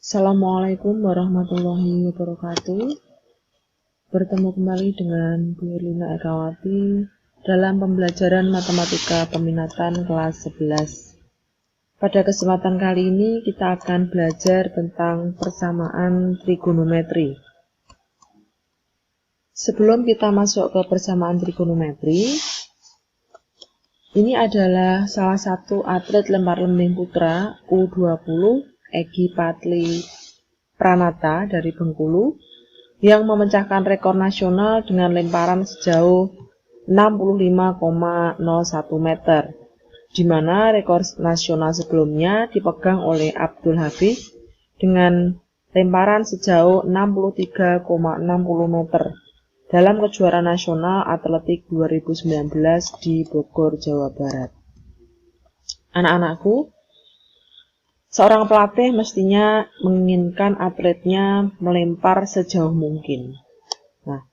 Assalamualaikum warahmatullahi wabarakatuh. Bertemu kembali dengan Bu Erlina Ekawati dalam pembelajaran matematika peminatan kelas 11. Pada kesempatan kali ini kita akan belajar tentang persamaan trigonometri. Sebelum kita masuk ke persamaan trigonometri, ini adalah salah satu atlet lempar lembing putra U20 Egy Patli Pranata dari Bengkulu yang memecahkan rekor nasional dengan lemparan sejauh 65,01 meter, di mana rekor nasional sebelumnya dipegang oleh Abdul Hafiz dengan lemparan sejauh 63,60 meter dalam kejuaraan nasional atletik 2019 di Bogor, Jawa Barat. Anak-anakku, seorang pelatih mestinya menginginkan atletnya melempar sejauh mungkin. Nah,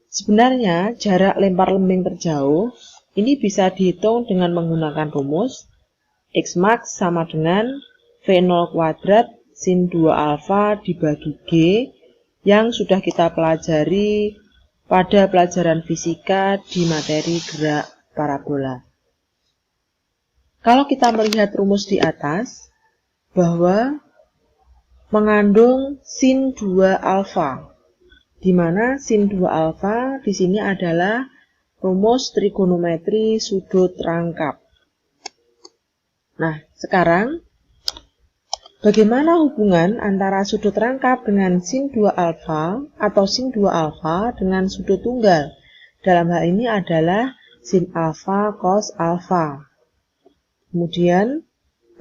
sebenarnya jarak lempar lembing terjauh ini bisa dihitung dengan menggunakan rumus X max sama dengan V0 kuadrat sin 2 alfa dibagi G yang sudah kita pelajari pada pelajaran fisika di materi gerak parabola. Kalau kita melihat rumus di atas, bahwa mengandung sin 2 alfa, di mana sin 2 alfa di sini adalah rumus trigonometri sudut rangkap. Nah, sekarang bagaimana hubungan antara sudut rangkap dengan sin 2 alfa atau sin 2 alfa dengan sudut tunggal? Dalam hal ini adalah sin alfa cos alfa. Kemudian,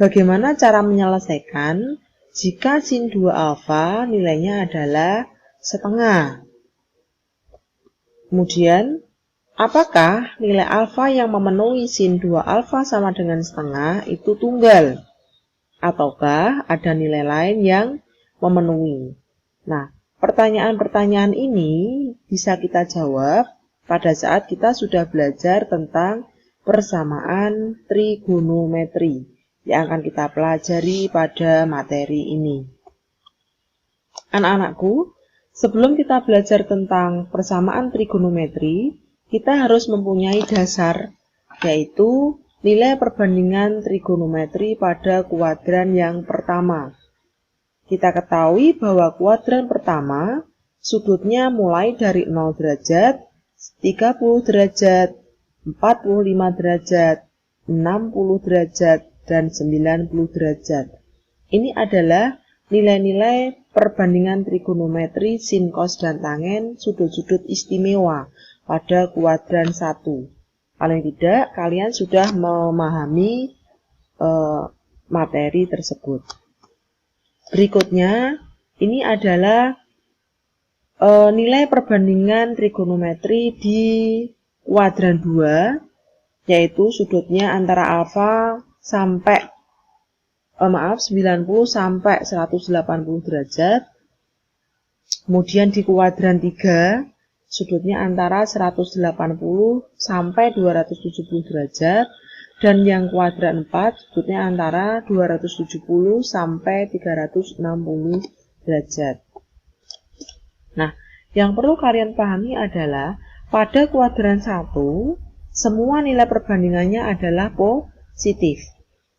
bagaimana cara menyelesaikan jika sin 2 alfa nilainya adalah setengah? Kemudian, apakah nilai alfa yang memenuhi sin 2 alfa sama dengan setengah itu tunggal? Ataukah ada nilai lain yang memenuhi? Nah, pertanyaan-pertanyaan ini bisa kita jawab pada saat kita sudah belajar tentang persamaan trigonometri yang akan kita pelajari pada materi ini. Anak-anakku, sebelum kita belajar tentang persamaan trigonometri, kita harus mempunyai dasar, yaitu nilai perbandingan trigonometri pada kuadran yang pertama. Kita ketahui bahwa kuadran pertama, sudutnya mulai dari 0 derajat, 30 derajat, 45 derajat, 60 derajat, dan 90 derajat. Ini adalah nilai-nilai perbandingan trigonometri sin, cos, dan tangen sudut-sudut istimewa pada kuadran 1. Paling tidak, kalian sudah memahami materi tersebut. Berikutnya, ini adalah nilai perbandingan trigonometri di kuadran 2, yaitu sudutnya antara alfa sampai 90 sampai 180 derajat. Kemudian di kuadran 3, sudutnya antara 180 sampai 270 derajat. Dan yang kuadran 4, sudutnya antara 270 sampai 360 derajat. Nah, yang perlu kalian pahami adalah pada kuadran 1, semua nilai perbandingannya adalah positif.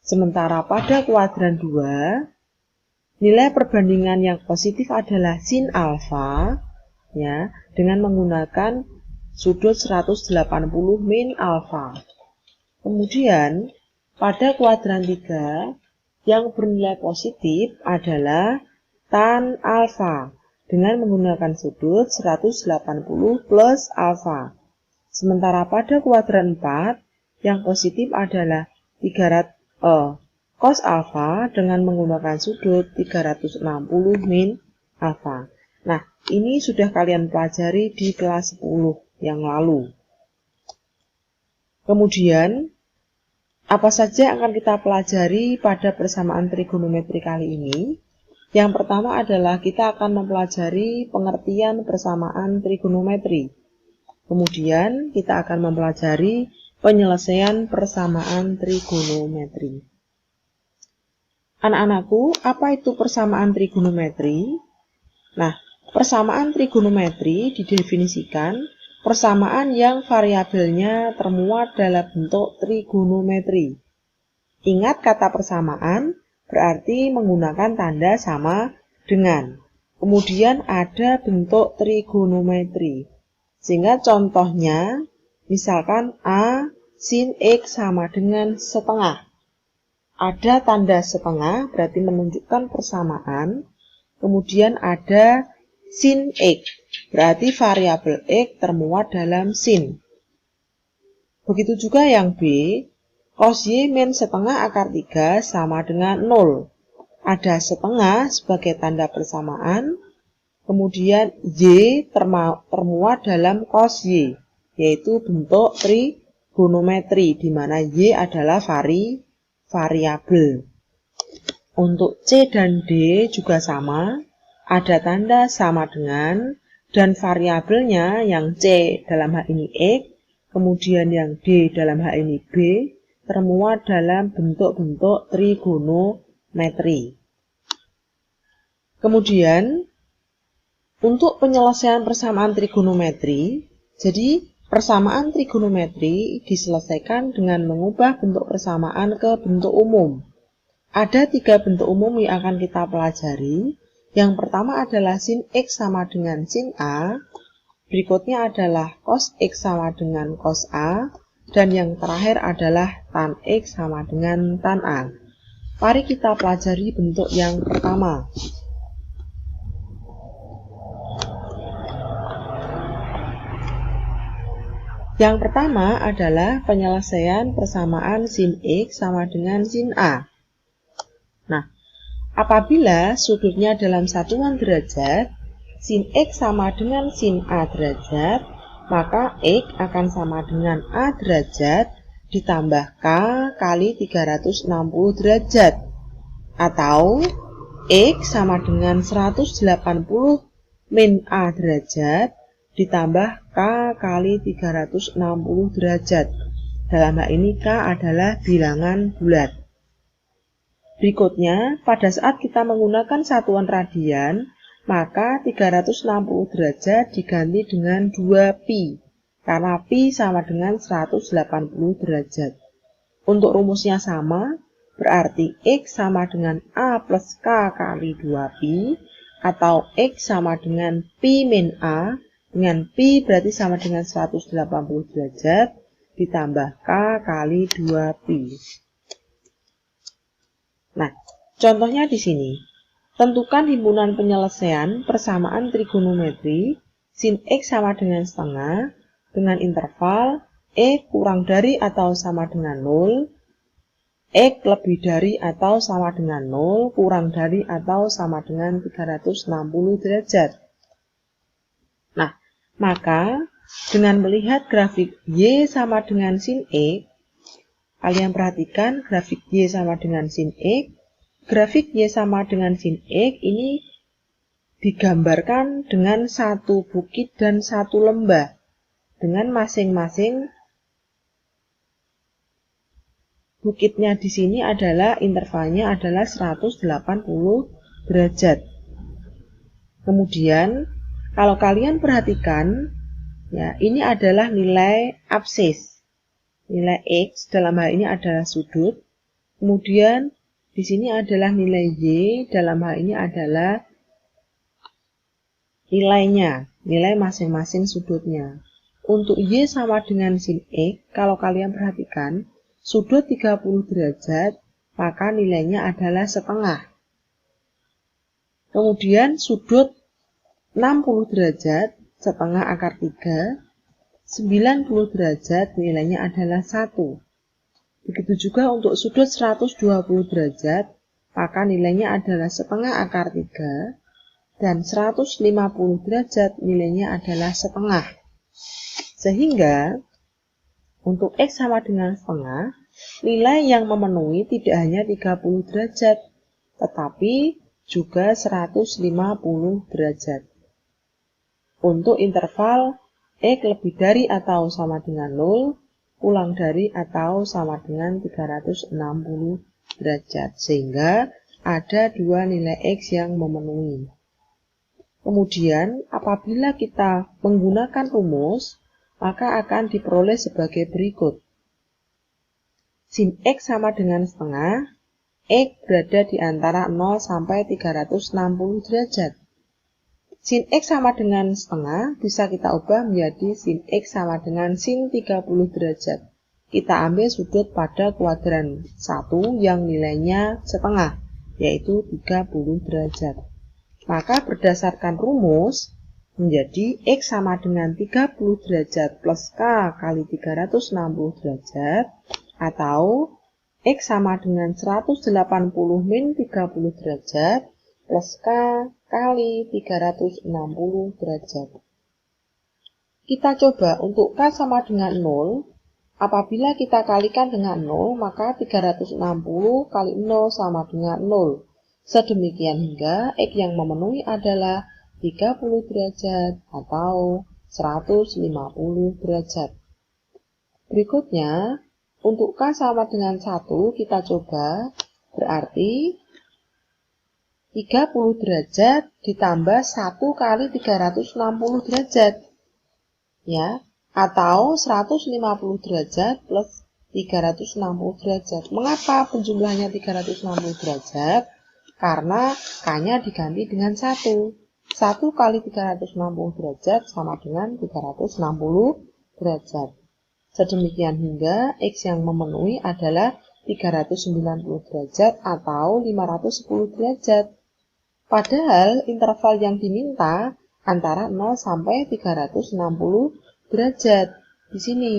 Sementara pada kuadran 2, nilai perbandingan yang positif adalah sin alfa, ya, dengan menggunakan sudut 180 min alfa. Kemudian, pada kuadran 3, yang bernilai positif adalah tan alfa, dengan menggunakan sudut 180 plus alfa. Sementara pada kuadran 4, yang positif adalah 300 cos alfa dengan menggunakan sudut 360 min alfa. Nah, ini sudah kalian pelajari di kelas 10 yang lalu. Kemudian, apa saja yang akan kita pelajari pada persamaan trigonometri kali ini? Yang pertama adalah kita akan mempelajari pengertian persamaan trigonometri. Kemudian, kita akan mempelajari penyelesaian persamaan trigonometri. Anak-anakku, apa itu persamaan trigonometri? Nah, persamaan trigonometri didefinisikan persamaan yang variabelnya termuat dalam bentuk trigonometri. Ingat kata persamaan berarti menggunakan tanda sama dengan. Kemudian ada bentuk trigonometri. Sehingga contohnya, misalkan A sin X sama dengan setengah. Ada tanda setengah berarti menunjukkan persamaan. Kemudian ada sin X, berarti variabel X termuat dalam sin. Begitu juga yang B, cos Y min setengah akar 3 sama dengan 0. Ada setengah sebagai tanda persamaan, kemudian Y termuat dalam cos Y, yaitu bentuk trigonometri, di mana Y adalah variabel. Untuk C dan D juga sama, ada tanda sama dengan, dan variabelnya yang C dalam hal ini X, kemudian yang D dalam hal ini B, termuat dalam bentuk-bentuk trigonometri. Kemudian, untuk penyelesaian persamaan trigonometri, jadi persamaan trigonometri diselesaikan dengan mengubah bentuk persamaan ke bentuk umum. Ada 3 bentuk umum yang akan kita pelajari. Yang pertama adalah sin X sama dengan sin A. Berikutnya adalah cos X sama dengan cos A. Dan yang terakhir adalah tan X sama dengan tan A. Mari kita pelajari bentuk yang pertama. Yang pertama adalah penyelesaian persamaan sin X sama dengan sin A. Nah, apabila sudutnya dalam satuan derajat, sin X sama dengan sin A derajat, maka X akan sama dengan A derajat ditambah K kali 360 derajat. Atau X sama dengan 180 min A derajat ditambah K kali 360 derajat. Dalam hal ini K adalah bilangan bulat. Berikutnya, pada saat kita menggunakan satuan radian, maka 360 derajat diganti dengan 2pi, karena pi sama dengan 180 derajat. Untuk rumusnya sama, berarti X sama dengan A plus K kali 2pi, atau X sama dengan pi min A, dengan pi berarti sama dengan 180 derajat, ditambah K kali 2pi. Nah, contohnya di sini. Tentukan himpunan penyelesaian persamaan trigonometri sin X sama dengan setengah dengan interval X kurang dari atau sama dengan 0, X lebih dari atau sama dengan 0, kurang dari atau sama dengan 360 derajat. Nah, maka dengan melihat grafik Y sama dengan sin X, kalian perhatikan grafik Y sama dengan sin X. Grafik Y sama dengan sin X ini digambarkan dengan satu bukit dan satu lembah. Dengan masing-masing bukitnya di sini adalah intervalnya adalah 180 derajat. Kemudian, kalau kalian perhatikan, ya ini adalah nilai absis. Nilai X dalam hal ini adalah sudut. Kemudian di sini adalah nilai Y, dalam hal ini adalah nilainya, nilai masing-masing sudutnya. Untuk Y sama dengan sin X, kalau kalian perhatikan, sudut 30 derajat, maka nilainya adalah setengah. Kemudian sudut 60 derajat, setengah akar 3, 90 derajat nilainya adalah 1. Begitu juga untuk sudut 120 derajat, maka nilainya adalah setengah akar 3, dan 150 derajat nilainya adalah setengah. Sehingga, untuk X sama dengan setengah, nilai yang memenuhi tidak hanya 30 derajat, tetapi juga 150 derajat. Untuk interval X lebih dari atau sama dengan 0, kurang dari atau sama dengan 360 derajat. Sehingga ada dua nilai X yang memenuhi. Kemudian, apabila kita menggunakan rumus, maka akan diperoleh sebagai berikut. Sin X sama dengan setengah, X berada di antara 0 sampai 360 derajat. Sin X sama dengan setengah bisa kita ubah menjadi sin X sama dengan sin 30 derajat. Kita ambil sudut pada kuadran 1 yang nilainya setengah, yaitu 30 derajat. Maka berdasarkan rumus, menjadi X sama dengan 30 derajat plus K kali 360 derajat, atau X sama dengan 180 min 30 derajat, plus K kali 360 derajat. Kita coba untuk K sama dengan 0, apabila kita kalikan dengan 0, maka 360 kali 0 sama dengan 0. Sedemikian hingga X yang memenuhi adalah 30 derajat atau 150 derajat. Berikutnya, untuk K sama dengan 1 kita coba, berarti 30 derajat ditambah 1 kali 360 derajat. Ya, atau 150 derajat plus 360 derajat. Mengapa penjumlahannya 360 derajat? Karena K-nya diganti dengan 1. 1 kali 360 derajat sama dengan 360 derajat. Sedemikian hingga X yang memenuhi adalah 390 derajat atau 510 derajat. Padahal interval yang diminta antara 0 sampai 360 derajat di sini.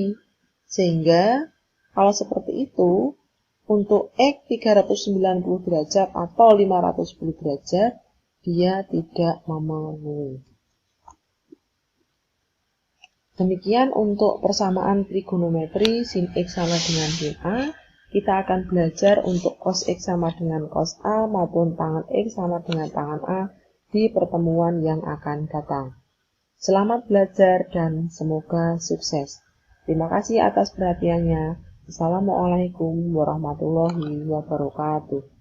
Sehingga kalau seperti itu, untuk X 390 derajat atau 510 derajat, dia tidak memenuhi. Demikian untuk persamaan trigonometri sin X sama dengan sin A. Kita akan belajar untuk cos X sama dengan cos A maupun tangan X sama dengan tangan A di pertemuan yang akan datang. Selamat belajar dan semoga sukses. Terima kasih atas perhatiannya. Assalamualaikum warahmatullahi wabarakatuh.